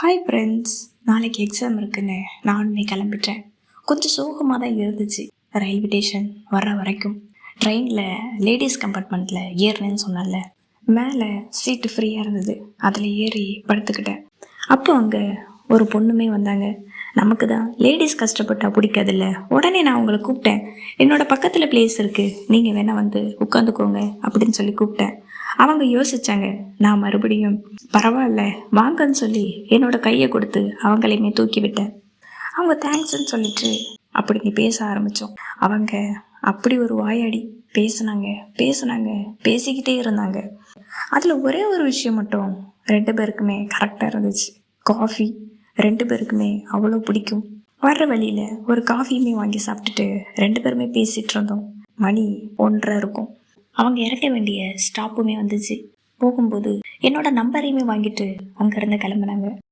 Hi friends, நாளைக்கு exam இருக்குன்னு நான் இன்னைக்கு கிளம்பிட்டேன். கொஞ்சம் சோகமாக தான் இருந்துச்சு. ரயில்வே ஸ்டேஷன் வர்ற வரைக்கும் ட்ரெயினில் லேடிஸ் கம்பார்ட்மெண்ட்டில் ஏறினேன்னு சொன்னால, மேலே சீட்டு ஃப்ரீயாக இருந்தது. அதில் ஏறி படுத்துக்கிட்டேன். அப்போ அங்கே ஒரு பொண்ணுமே வந்தாங்க. நமக்கு தான் லேடிஸ் கஷ்டப்பட்டா பிடிக்காதில்ல. உடனே நான் உங்களை கூப்பிட்டேன். என்னோடய பக்கத்தில் பிளேஸ் இருக்குது, நீங்கள் வேணால் வந்து உட்காந்துக்கோங்க அப்படின்னு சொல்லி கூப்பிட்டேன். அவங்க யோசிச்சாங்க. நான் மறுபடியும் பரவாயில்ல வாங்கன்னு சொல்லி என்னோட கையை கொடுத்து அவங்களையுமே தூக்கி விட்டேன். அவங்க தேங்க்ஸ்ன்னு சொல்லிட்டு அப்படி பேச ஆரம்பித்தோம். அவங்க அப்படி ஒரு வாயாடி பேசுனாங்க பேசிக்கிட்டே இருந்தாங்க. அதில் ஒரே ஒரு விஷயம் மட்டும் 2 பேருக்குமே கரெக்டாக இருந்துச்சு. காஃபி 2 பேருக்குமே அவ்வளோ பிடிக்கும். வர்ற வழியில் ஒரு காஃபியுமே வாங்கி சாப்பிட்டுட்டு 2 பேருமே பேசிகிட்டு இருந்தோம். மணி 1:30 இருக்கும். அவங்க இறக்க வேண்டிய ஸ்டாப்புமே வந்துச்சு. போகும்போது என்னோட நம்பரையுமே வாங்கிட்டு அங்கேருந்து கிளம்புனாங்க.